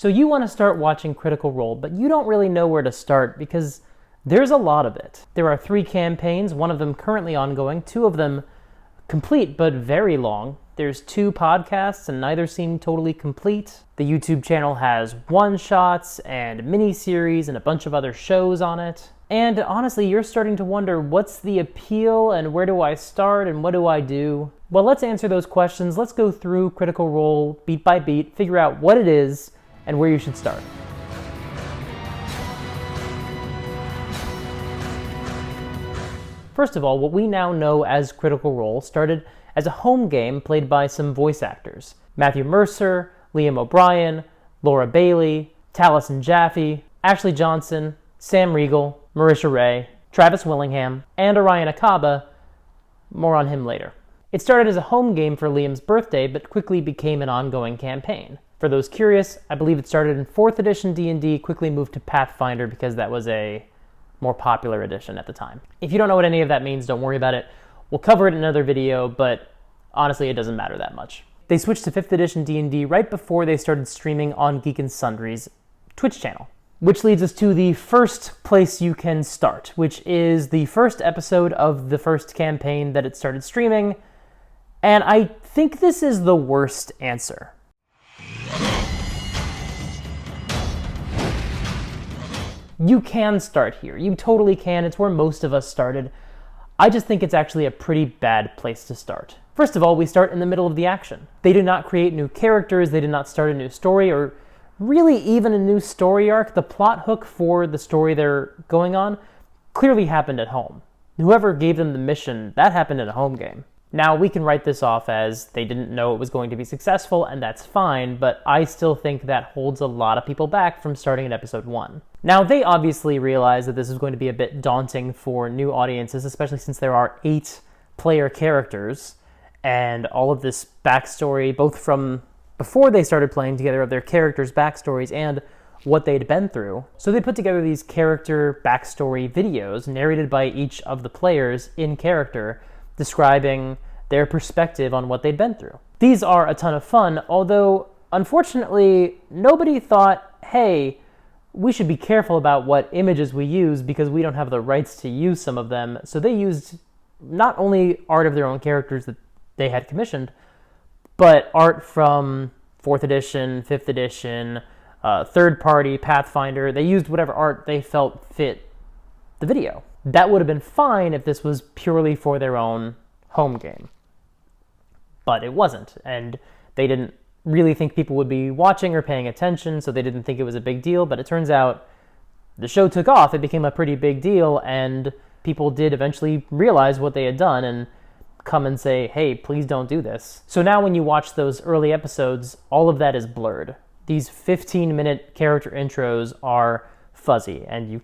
So you want to start watching Critical Role, but you don't really know where to start because there's a lot of it. There are 3 campaigns, one of them currently ongoing, 2 of them complete but very long. There's 2 podcasts and neither seem totally complete. The YouTube channel has one-shots and mini-series and a bunch of other shows on it. And honestly, you're starting to wonder, what's the appeal and where do I start and what do I do? Well, let's answer those questions. Let's go through Critical Role beat by beat, figure out what it is and where you should start. First of all, what we now know as Critical Role started as a home game played by some voice actors. Matthew Mercer, Liam O'Brien, Laura Bailey, Taliesin Jaffe, Ashley Johnson, Sam Riegel, Marisha Ray, Travis Willingham, and Orion Akaba. More on him later. It started as a home game for Liam's birthday, but quickly became an ongoing campaign. For those curious, I believe it started in 4th edition D&D, quickly moved to Pathfinder because that was a more popular edition at the time. If you don't know what any of that means, don't worry about it. We'll cover it in another video, but honestly, it doesn't matter that much. They switched to 5th edition D&D right before they started streaming on Geek and Sundry's Twitch channel. Which leads us to the first place you can start, which is the first episode of the first campaign that it started streaming. And I think this is the worst answer. You can start here. You totally can. It's where most of us started. I just think it's actually a pretty bad place to start. First of all, we start in the middle of the action. They did not create new characters, they did not start a new story, or really even a new story arc. The plot hook for the story they're going on clearly happened at home. Whoever gave them the mission, that happened in a home game. Now, we can write this off as they didn't know it was going to be successful, and that's fine, but I still think that holds a lot of people back from starting at episode 1. Now, they obviously realize that this is going to be a bit daunting for new audiences, especially since there are 8 player characters, and all of this backstory, both from before they started playing together, of their characters' backstories and what they'd been through. So they put together these character backstory videos narrated by each of the players in character, describing their perspective on what they'd been through. These are a ton of fun, although unfortunately nobody thought, hey, we should be careful about what images we use because we don't have the rights to use some of them. So they used not only art of their own characters that they had commissioned, but art from 4th edition, 5th edition, third party, Pathfinder. They used whatever art they felt fit the video. That would have been fine if this was purely for their own home game. But it wasn't, and they didn't really think people would be watching or paying attention, so they didn't think it was a big deal, but it turns out the show took off, it became a pretty big deal, and people did eventually realize what they had done and come and say, hey, please don't do this. So now when you watch those early episodes, all of that is blurred. These 15-minute character intros are fuzzy, and you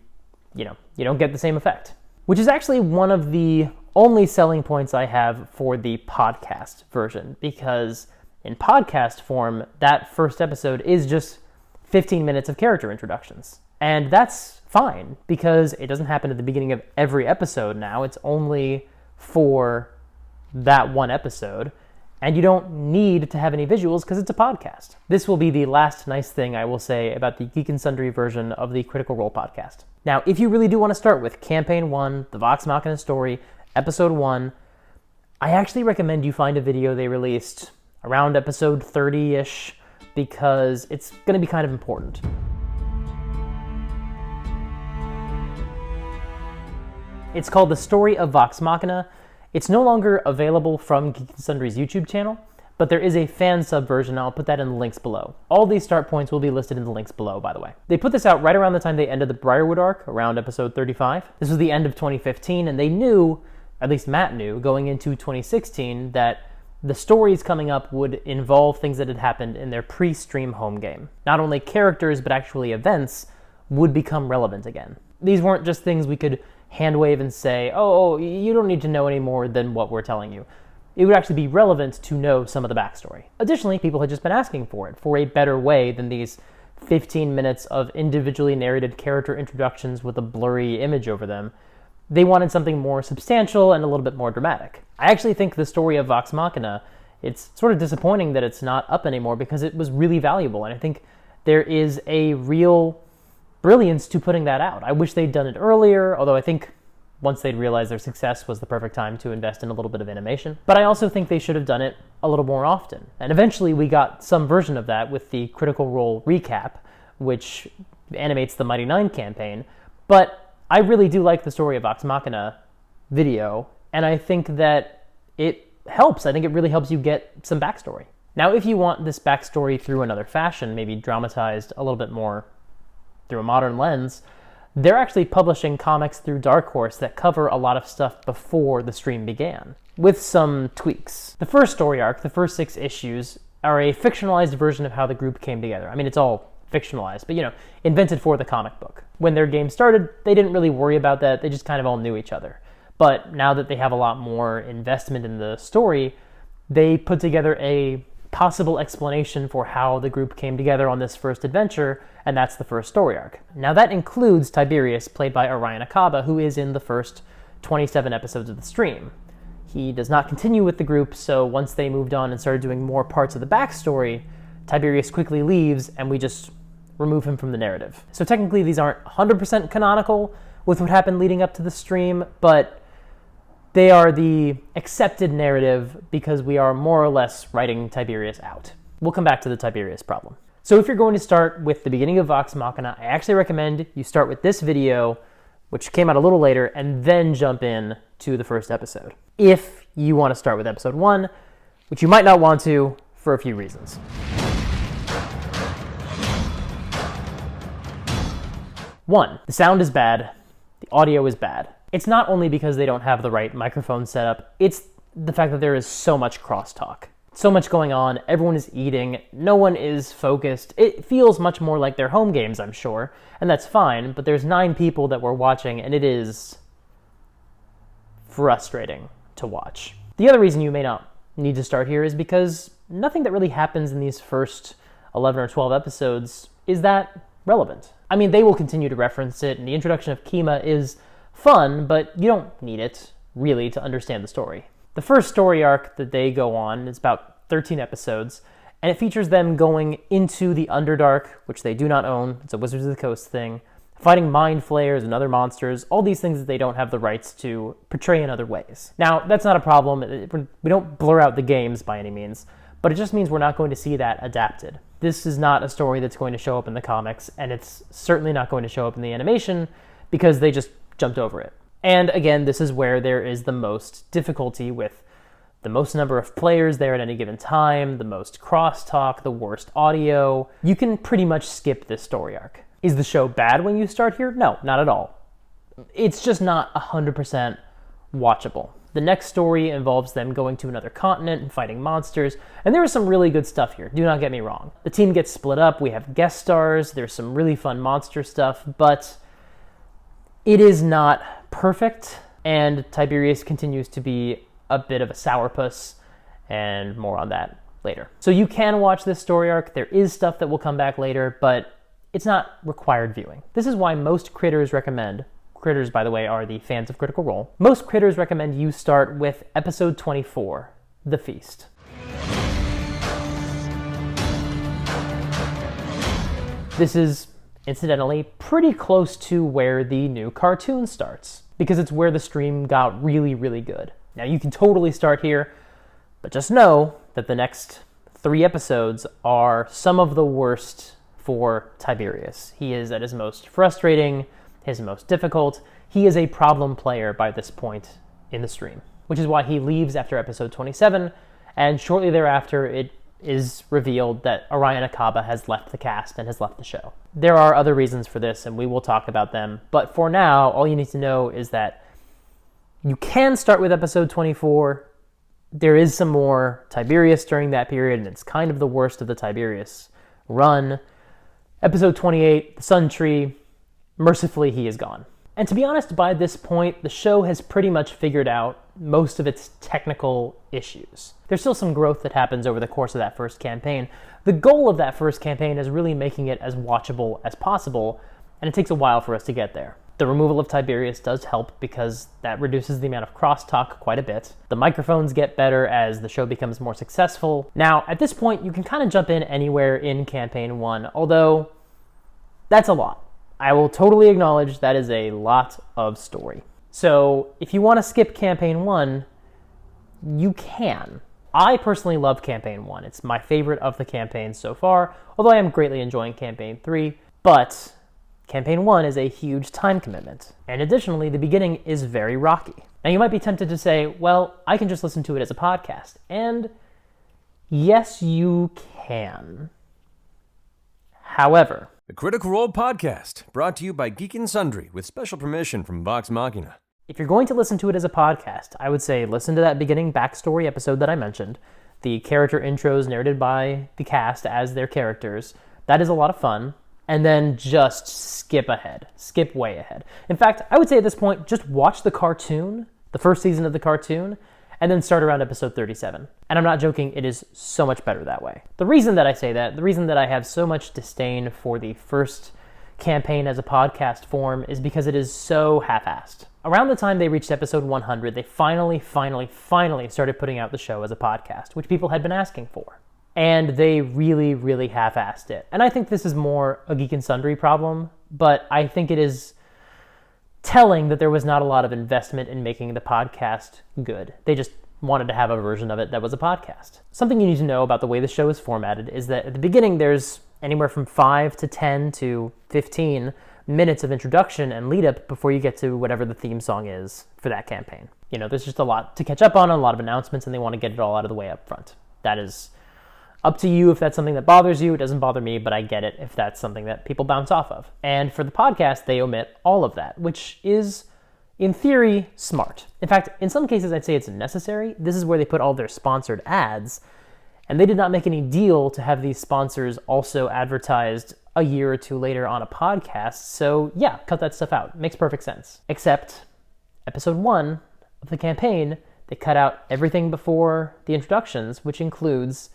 don't get the same effect. Which is actually one of the only selling points I have for the podcast version, because in podcast form, that first episode is just 15 minutes of character introductions. And that's fine, because it doesn't happen at the beginning of every episode now. It's only for that one episode, and you don't need to have any visuals because it's a podcast. This will be the last nice thing I will say about the Geek and Sundry version of the Critical Role podcast. Now, if you really do want to start with Campaign 1, the Vox Machina story, Episode 1, I actually recommend you find a video they released around episode 30-ish, because it's going to be kind of important. It's called The Story of Vox Machina. It's no longer available from Geek and Sundry's YouTube channel, but there is a Fansub version. I'll put that in the links below. All these start points will be listed in the links below, by the way. They put this out right around the time they ended the Briarwood Arc, around episode 35. This was the end of 2015, and they knew, at least Matt knew, going into 2016, that the stories coming up would involve things that had happened in their pre-stream home game. Not only characters, but actually events would become relevant again. These weren't just things we could hand wave and say, oh, you don't need to know any more than what we're telling you. It would actually be relevant to know some of the backstory. Additionally, people had just been asking for it, for a better way than these 15 minutes of individually narrated character introductions with a blurry image over them. They wanted something more substantial and a little bit more dramatic. I actually think the Story of Vox Machina, it's sort of disappointing that it's not up anymore because it was really valuable, and I think there is a real brilliance to putting that out. I wish they'd done it earlier, although I think once they'd realized their success was the perfect time to invest in a little bit of animation. But I also think they should have done it a little more often. And eventually we got some version of that with the Critical Role recap, which animates the Mighty Nein campaign. But I really do like the Story of Vox Machina video, and I think that it helps. I think it really helps you get some backstory. Now, if you want this backstory through another fashion, maybe dramatized a little bit more through a modern lens, they're actually publishing comics through Dark Horse that cover a lot of stuff before the stream began, with some tweaks. The first story arc, the first 6 issues, are a fictionalized version of how the group came together. I mean, it's all fictionalized, but invented for the comic book. When their game started, they didn't really worry about that. They just kind of all knew each other. But now that they have a lot more investment in the story, they put together a possible explanation for how the group came together on this first adventure, and that's the first story arc. Now that includes Tiberius, played by Orion Akaba, who is in the first 27 episodes of the stream. He does not continue with the group, so once they moved on and started doing more parts of the backstory, Tiberius quickly leaves, and we just remove him from the narrative. So technically these aren't 100% canonical with what happened leading up to the stream, but they are the accepted narrative because we are more or less writing Tiberius out. We'll come back to the Tiberius problem. So if you're going to start with the beginning of Vox Machina, I actually recommend you start with this video, which came out a little later, and then jump in to the first episode. If you want to start with episode 1, which you might not want to for a few reasons. 1, the sound is bad, the audio is bad. It's not only because they don't have the right microphone setup, it's the fact that there is so much crosstalk. So much going on, everyone is eating, no one is focused. It feels much more like their home games, I'm sure, and that's fine, but there's 9 people that we're watching, and it is frustrating to watch. The other reason you may not need to start here is because nothing that really happens in these first 11 or 12 episodes is that relevant. I mean, they will continue to reference it, and the introduction of Kima is fun, but you don't need it, really, to understand the story. The first story arc that they go on is about 13 episodes, and it features them going into the Underdark, which they do not own. It's a Wizards of the Coast thing, fighting mind flayers and other monsters, all these things that they don't have the rights to portray in other ways. Now, that's not a problem. We don't blur out the games by any means, but it just means we're not going to see that adapted. This is not a story that's going to show up in the comics, and it's certainly not going to show up in the animation because they just jumped over it. And again, this is where there is the most difficulty with the most number of players there at any given time, the most crosstalk, the worst audio. You can pretty much skip this story arc. Is the show bad when you start here? No, not at all. It's just not 100% watchable. The next story involves them going to another continent and fighting monsters, and there is some really good stuff here, do not get me wrong. The team gets split up, we have guest stars, there's some really fun monster stuff, but it is not perfect, and Tiberius continues to be a bit of a sourpuss, and more on that later. So you can watch this story arc, there is stuff that will come back later, but it's not required viewing. This is why most critters recommend, critters, by the way, are the fans of Critical Role, most critters recommend you start with episode 24, The Feast. This is, incidentally, pretty close to where the new cartoon starts, because it's where the stream got really, really good. Now, you can totally start here, but just know that the next 3 episodes are some of the worst for Tiberius. He is at his most frustrating, his most difficult. He is a problem player by this point in the stream, which is why he leaves after episode 27, and shortly thereafter it is revealed that Orion Akaba has left the cast and has left the show. There are other reasons for this, and we will talk about them, but for now, all you need to know is that you can start with episode 24. There is some more Tiberius during that period, and it's kind of the worst of the Tiberius run. Episode 28, the Sun Tree, mercifully he is gone. And to be honest, by this point, the show has pretty much figured out most of its technical issues. There's still some growth that happens over the course of that first campaign. The goal of that first campaign is really making it as watchable as possible, and it takes a while for us to get there. The removal of Tiberius does help because that reduces the amount of crosstalk quite a bit. The microphones get better as the show becomes more successful. Now, at this point, you can kind of jump in anywhere in Campaign 1, although that's a lot. I will totally acknowledge that is a lot of story. So if you want to skip Campaign 1, you can. I personally love Campaign 1. It's my favorite of the campaigns so far, although I am greatly enjoying Campaign 3, but Campaign 1 is a huge time commitment. And additionally, the beginning is very rocky. Now you might be tempted to say, well, I can just listen to it as a podcast. And yes, you can. However, the Critical Role Podcast, brought to you by Geek and Sundry, with special permission from Vox Machina. if you're going to listen to it as a podcast, I would say listen to that beginning backstory episode that I mentioned, the character intros narrated by the cast as their characters. That is a lot of fun. And then just skip ahead. Skip way ahead. In fact, I would say at this point, just watch the cartoon, the first season of the cartoon, and then start around episode 37. And I'm not joking, it is so much better that way. The reason that I say that, the reason that I have so much disdain for the first campaign as a podcast form is because it is so half-assed. Around the time they reached episode 100, they finally started putting out the show as a podcast, which people had been asking for. And they really half-assed it. And I think this is more a Geek and Sundry problem, but I think it is telling that there was not a lot of investment in making the podcast good. They just wanted to have a version of it that was a podcast. Something you need to know about the way the show is formatted is that at the beginning there's anywhere from 5 to 10 to 15 minutes of introduction and lead-up before you get to whatever the theme song is for that campaign. You know, there's just a lot to catch up on, a lot of announcements, and they want to get it all out of the way up front. That is up to you if that's something that bothers you. It doesn't bother me, but I get it if that's something that people bounce off of. And for the podcast, they omit all of that, which is, in theory, smart. In fact, in some cases, I'd say it's necessary. This is where they put all their sponsored ads, and they did not make any deal to have these sponsors also advertised a year or two later on a podcast. So yeah, cut that stuff out. Makes perfect sense. Except episode 1 of the campaign, they cut out everything before the introductions, which includes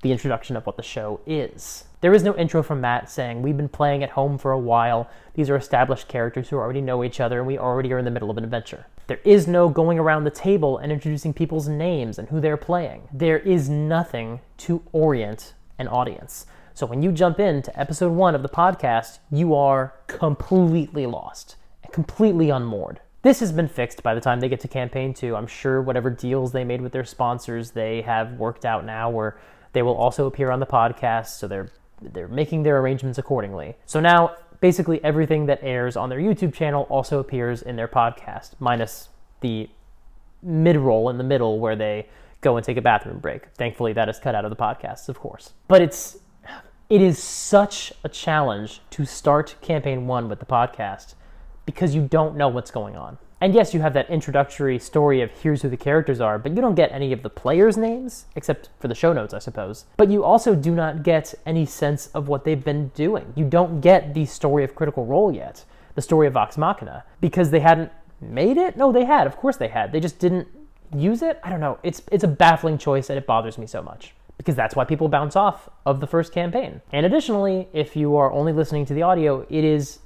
the introduction of what the show is. There is no intro from Matt saying, we've been playing at home for a while, these are established characters who already know each other, and we already are in the middle of an adventure. There is no going around the table and introducing people's names and who they're playing. There is nothing to orient an audience. So when you jump into episode 1 of the podcast, you are completely lost and completely unmoored. This has been fixed by the time they get to campaign 2. I'm sure whatever deals they made with their sponsors, they have worked out now where they will also appear on the podcast, so they're making their arrangements accordingly. So now, basically everything that airs on their YouTube channel also appears in their podcast, minus the mid-roll in the middle where they go and take a bathroom break. Thankfully, that is cut out of the podcasts, of course. But it is such a challenge to start campaign 1 with the podcast because you don't know what's going on. And yes, you have that introductory story of here's who the characters are, but you don't get any of the players' names, except for the show notes, I suppose. But you also do not get any sense of what they've been doing. You don't get the story of Critical Role yet, the story of Vox Machina, because they hadn't made it? No, they had. Of course they had. They just didn't use it? I don't know. It's a baffling choice, and it bothers me so much, because that's why people bounce off of the first campaign. And additionally, if you are only listening to the audio, it is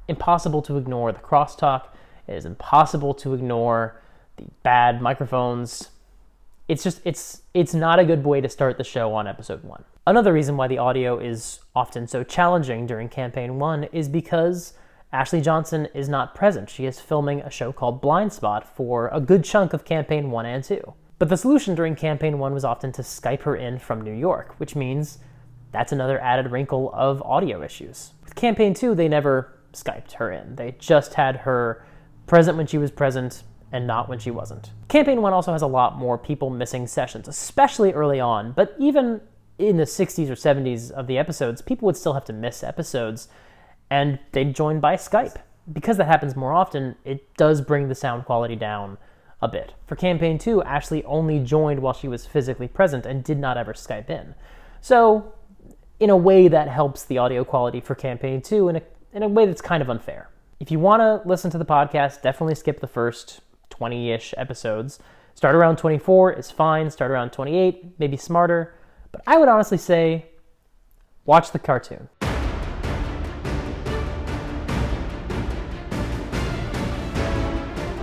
impossible to ignore the crosstalk. It is impossible to ignore the bad microphones. It's not a good way to start the show on episode 1. Another reason why the audio is often so challenging during campaign 1 is because Ashley Johnson is not present. She is filming a show called Blind Spot for a good chunk of campaign 1 and 2. But the solution during campaign 1 was often to Skype her in from New York, which means that's another added wrinkle of audio issues. With campaign 2, they never Skyped her in. They just had her present when she was present and not when she wasn't. Campaign 1 also has a lot more people missing sessions, especially early on, but even in the 60s or 70s of the episodes, people would still have to miss episodes, and they'd join by Skype. Because that happens more often, it does bring the sound quality down a bit. For Campaign 2, Ashley only joined while she was physically present and did not ever Skype in. So, in a way that helps the audio quality for Campaign 2 in a way that's kind of unfair. If you want to listen to the podcast, definitely skip the first 20-ish episodes. Start around 24 is fine. Start around 28, maybe smarter. But I would honestly say, watch the cartoon.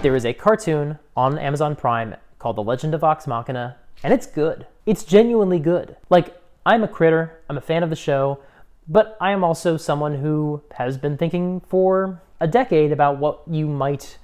There is a cartoon on Amazon Prime called The Legend of Vox Machina, and it's good. It's genuinely good. Like, I'm a critter, I'm a fan of the show, but I am also someone who has been thinking for a decade about what you might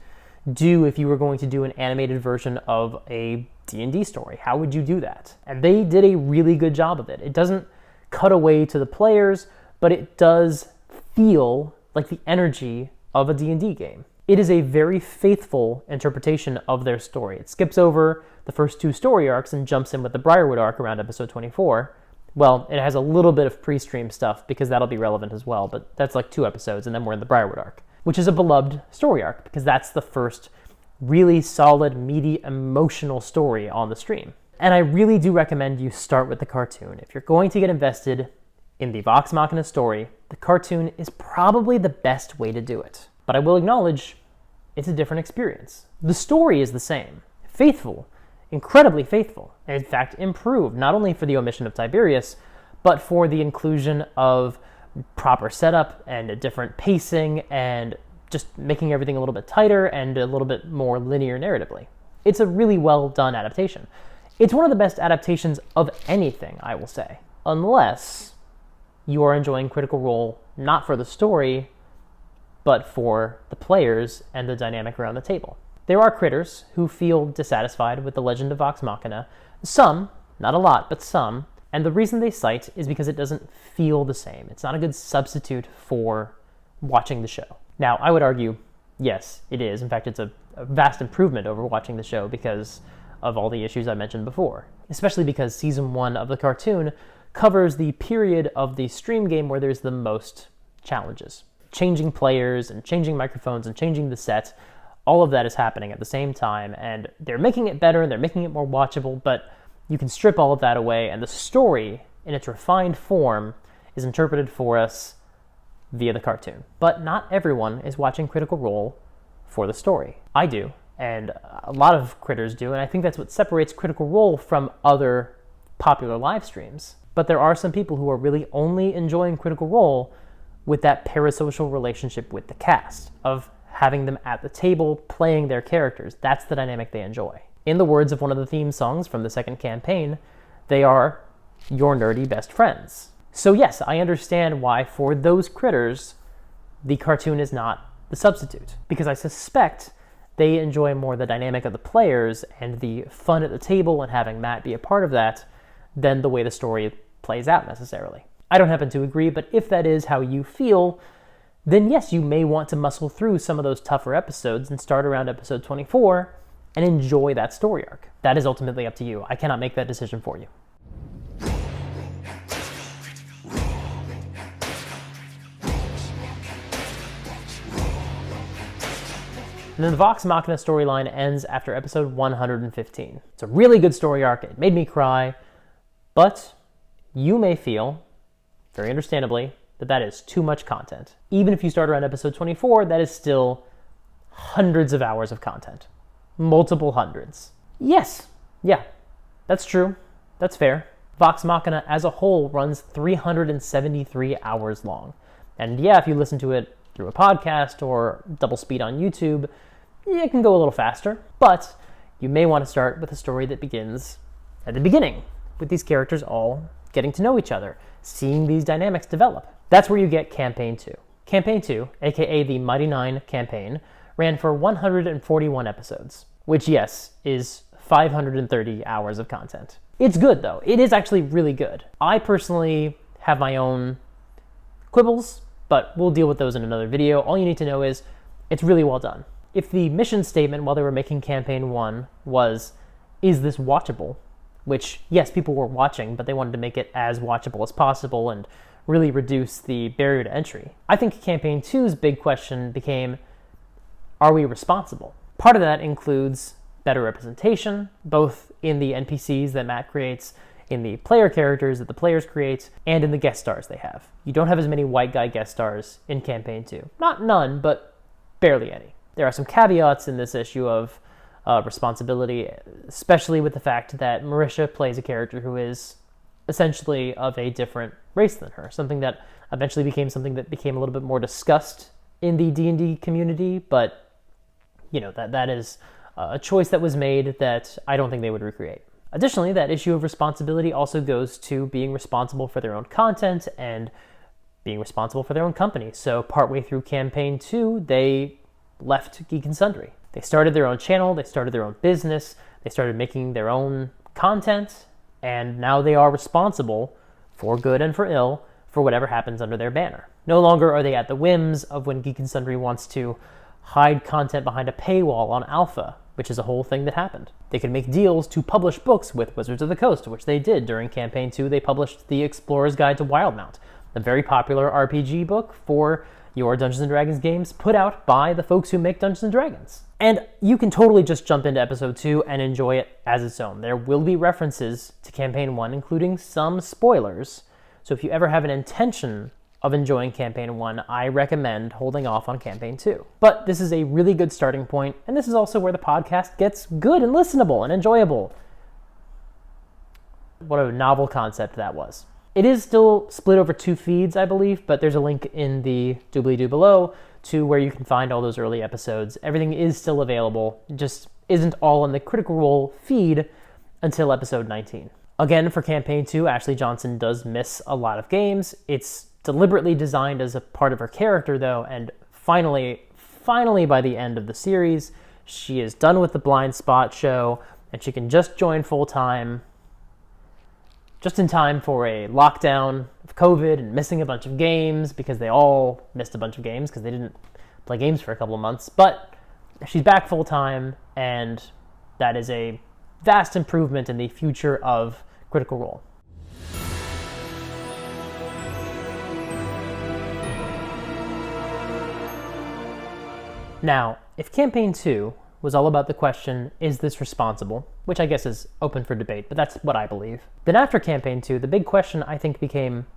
do if you were going to do an animated version of a D&D story. How would you do that? And they did a really good job of it. It doesn't cut away to the players, but it does feel like the energy of a D&D game. It is a very faithful interpretation of their story. It skips over the first two story arcs and jumps in with the Briarwood Arc around episode 24. Well, it has a little bit of pre-stream stuff because that'll be relevant as well, but that's like 2 episodes, and then we're in the Briarwood Arc, which is a beloved story arc because that's the first really solid, meaty, emotional story on the stream. And I really do recommend you start with the cartoon. If you're going to get invested in the Vox Machina story, the cartoon is probably the best way to do it. But I will acknowledge it's a different experience. The story is the same. Faithful, incredibly faithful, and in fact improved, not only for the omission of Tiberius, but for the inclusion of proper setup and a different pacing and just making everything a little bit tighter and a little bit more linear narratively. It's a really well done adaptation. It's one of the best adaptations of anything, I will say, unless you are enjoying Critical Role not for the story, but for the players and the dynamic around the table. There are critters who feel dissatisfied with The Legend of Vox Machina. Some, not a lot, but some, and the reason they cite is because it doesn't feel the same. It's not a good substitute for watching the show. Now, I would argue, yes, it is. In fact, it's a vast improvement over watching the show because of all the issues I mentioned before, especially because season 1 of the cartoon covers the period of the stream game where there's the most challenges. Changing players and changing microphones and changing the set, all of that is happening at the same time, and they're making it better and they're making it more watchable, but you can strip all of that away, and the story, in its refined form, is interpreted for us via the cartoon. But not everyone is watching Critical Role for the story. I do, and a lot of critters do, and I think that's what separates Critical Role from other popular live streams. But there are some people who are really only enjoying Critical Role with that parasocial relationship with the cast, of having them at the table playing their characters. That's the dynamic they enjoy. In the words of one of the theme songs from the second campaign, they are your nerdy best friends. So yes, I understand why for those critters, the cartoon is not the substitute, because I suspect they enjoy more the dynamic of the players and the fun at the table and having Matt be a part of that than the way the story plays out necessarily. I don't happen to agree, but if that is how you feel, then yes, you may want to muscle through some of those tougher episodes and start around episode 24 and enjoy that story arc. That is ultimately up to you. I cannot make that decision for you. And then the Vox Machina storyline ends after episode 115. It's a really good story arc. It made me cry, but you may feel, very understandably, that is too much content. Even if you start around episode 24, that is still hundreds of hours of content. Multiple hundreds. Yes, yeah, that's true. That's fair. Vox Machina as a whole runs 373 hours long. And yeah, if you listen to it through a podcast or double speed on YouTube, it can go a little faster. But you may want to start with a story that begins at the beginning, with these characters all getting to know each other, seeing these dynamics develop. That's where you get Campaign 2. Campaign 2, aka the Mighty Nein campaign, ran for 141 episodes, which, yes, is 530 hours of content. It's good, though. It is actually really good. I personally have my own quibbles, but we'll deal with those in another video. All you need to know is it's really well done. If the mission statement while they were making Campaign 1 was, is this watchable? Which, yes, people were watching, but they wanted to make it as watchable as possible and really reduce the barrier to entry. I think Campaign 2's big question became, are we responsible? Part of that includes better representation, both in the NPCs that Matt creates, in the player characters that the players create, and in the guest stars they have. You don't have as many white guy guest stars in Campaign 2. Not none, but barely any. There are some caveats in this issue of responsibility, especially with the fact that Marisha plays a character who is essentially of a different race than her, something that eventually became something that became a little bit more discussed in the D&D community, but that is a choice that was made that I don't think they would recreate. Additionally, that issue of responsibility also goes to being responsible for their own content and being responsible for their own company. So partway through campaign 2, they left Geek and Sundry. They started their own channel, they started their own business, they started making their own content, and now they are responsible, for good and for ill, for whatever happens under their banner. No longer are they at the whims of when Geek and Sundry wants to hide content behind a paywall on Alpha, which is a whole thing that happened. They could make deals to publish books with Wizards of the Coast, which they did during campaign 2. They published The Explorer's Guide to Wildmount, a very popular RPG book for your Dungeons & Dragons games put out by the folks who make Dungeons & Dragons. And you can totally just jump into episode 2 and enjoy it as its own. There will be references to campaign 1, including some spoilers. So if you ever have an intention of enjoying campaign 1, I recommend holding off on campaign 2. But this is a really good starting point, and this is also where the podcast gets good and listenable and enjoyable. What a novel concept that was. It is still split over 2 feeds, I believe, but there's a link in the doobly-doo below to where you can find all those early episodes. Everything is still available, it just isn't all in the Critical Role feed until episode 19. Again, for campaign 2, Ashley Johnson does miss a lot of games. It's deliberately designed as a part of her character, though, and finally by the end of the series, she is done with the Blind Spot show, and she can just join full-time, just in time for a lockdown of COVID and missing a bunch of games, because they all missed a bunch of games because they didn't play games for a couple of months. But she's back full-time, and that is a vast improvement in the future of Critical Role. Now, if campaign 2 was all about the question, is this responsible? Which I guess is open for debate, but that's what I believe. Then after campaign 2, the big question I think became,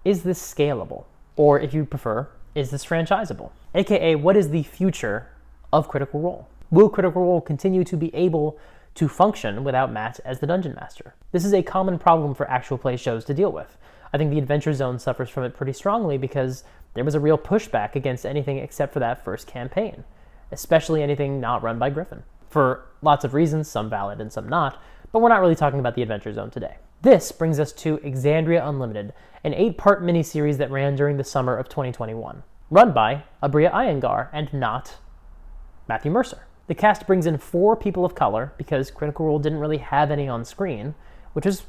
is this scalable? Or if you prefer, is this franchisable? AKA, what is the future of Critical Role? Will Critical Role continue to be able to function without Matt as the Dungeon Master? This is a common problem for actual play shows to deal with. I think the Adventure Zone suffers from it pretty strongly because there was a real pushback against anything except for that first campaign, especially anything not run by Griffin. For lots of reasons, some valid and some not, but we're not really talking about the Adventure Zone today. This brings us to Exandria Unlimited, an 8-part miniseries that ran during the summer of 2021, run by Abria Iyengar and not Matthew Mercer. The cast brings in 4 people of color because Critical Role didn't really have any on screen, which is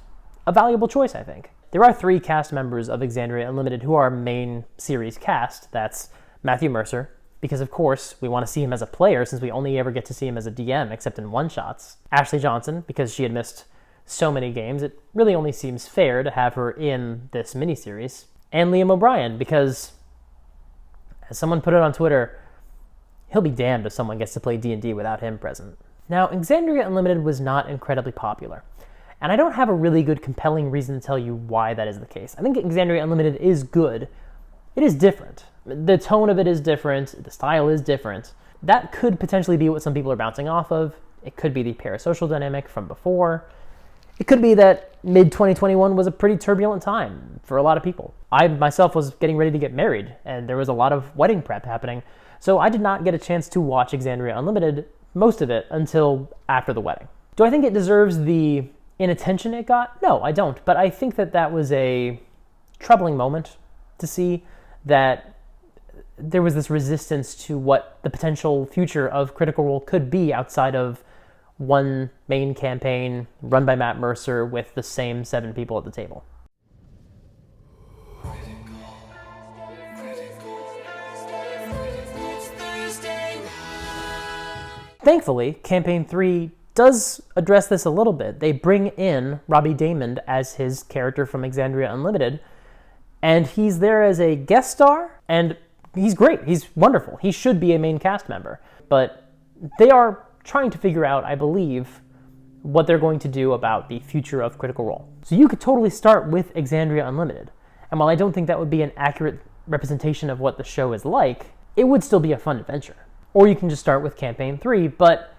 a valuable choice, I think. There are 3 cast members of Exandria Unlimited who are main series cast. That's Matthew Mercer, because of course we want to see him as a player since we only ever get to see him as a DM except in one-shots. Ashley Johnson, because she had missed so many games, it really only seems fair to have her in this miniseries. And Liam O'Brien, because, as someone put it on Twitter, he'll be damned if someone gets to play D&D without him present. Now, Exandria Unlimited was not incredibly popular, and I don't have a really good compelling reason to tell you why that is the case. I think Exandria Unlimited is good. It is different. The tone of it is different, the style is different. That could potentially be what some people are bouncing off of. It could be the parasocial dynamic from before. It could be that mid-2021 was a pretty turbulent time for a lot of people. I myself was getting ready to get married, and there was a lot of wedding prep happening, so I did not get a chance to watch Exandria Unlimited, most of it, until after the wedding. Do I think it deserves the inattention it got? No, I don't, but I think that that was a troubling moment to see that there was this resistance to what the potential future of Critical Role could be outside of one main campaign run by Matt Mercer with the same 7 people at the table. Thankfully, Campaign 3 does address this a little bit. They bring in Robbie Daymond as his character from Exandria Unlimited, and he's there as a guest star, and he's great. He's wonderful. He should be a main cast member. But they are trying to figure out, I believe, what they're going to do about the future of Critical Role. So you could totally start with Exandria Unlimited. And while I don't think that would be an accurate representation of what the show is like, it would still be a fun adventure. Or you can just start with Campaign 3, but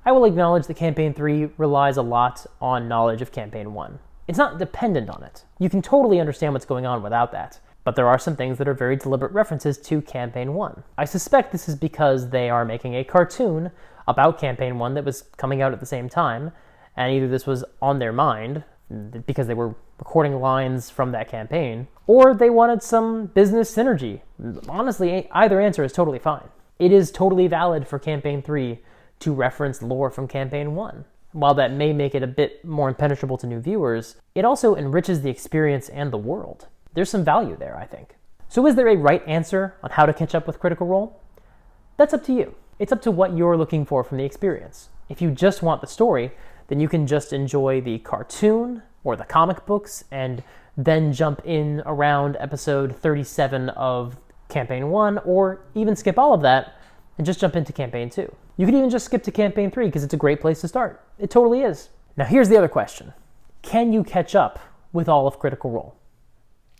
I will acknowledge that Campaign 3 relies a lot on knowledge of Campaign 1. It's not dependent on it. You can totally understand what's going on without that. but there are some things that are very deliberate references to Campaign 1. I suspect this is because they are making a cartoon about Campaign 1 that was coming out at the same time, and either this was on their mind, because they were recording lines from that campaign, or they wanted some business synergy. Honestly, either answer is totally fine. It is totally valid for Campaign 3 to reference lore from Campaign 1. While that may make it a bit more impenetrable to new viewers, it also enriches the experience and the world. There's some value there, I think. So is there a right answer on how to catch up with Critical Role? That's up to you. It's up to what you're looking for from the experience. If you just want the story, then you can just enjoy the cartoon or the comic books and then jump in around episode 37 of Campaign 1, or even skip all of that and just jump into Campaign 2. You could even just skip to Campaign 3 because it's a great place to start. It totally is. Now here's the other question. Can you catch up with all of Critical Role?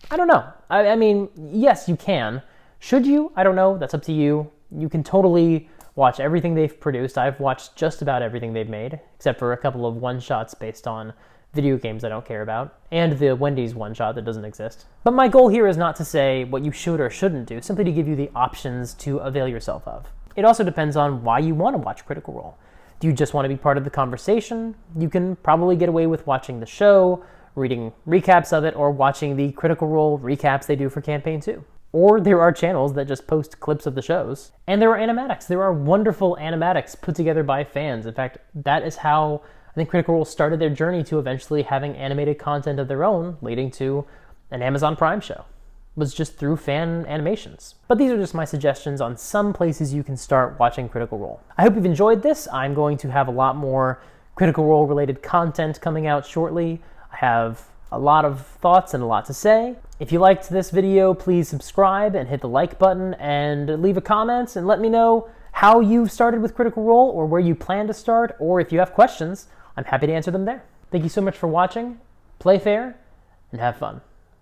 I don't know. I mean, yes, you can. Should you? I don't know. That's up to you. You can totally watch everything they've produced. I've watched just about everything they've made, except for a couple of one-shots based on video games I don't care about, and the Wendy's one-shot that doesn't exist. But my goal here is not to say what you should or shouldn't do, simply to give you the options to avail yourself of. It also depends on why you want to watch Critical Role. Do you just want to be part of the conversation? You can probably get away with watching the show, reading recaps of it, or watching the Critical Role recaps they do for Campaign 2. Or there are channels that just post clips of the shows. And there are animatics. There are wonderful animatics put together by fans. In fact, that is how I think Critical Role started their journey to eventually having animated content of their own, leading to an Amazon Prime show. It was just through fan animations. But these are just my suggestions on some places you can start watching Critical Role. I hope you've enjoyed this. I'm going to have a lot more Critical Role related content coming out shortly. I have a lot of thoughts and a lot to say. If you liked this video, please subscribe and hit the like button and leave a comment and let me know how you started with Critical Role or where you plan to start, or if you have questions, I'm happy to answer them there. Thank you so much for watching. Play fair and have fun.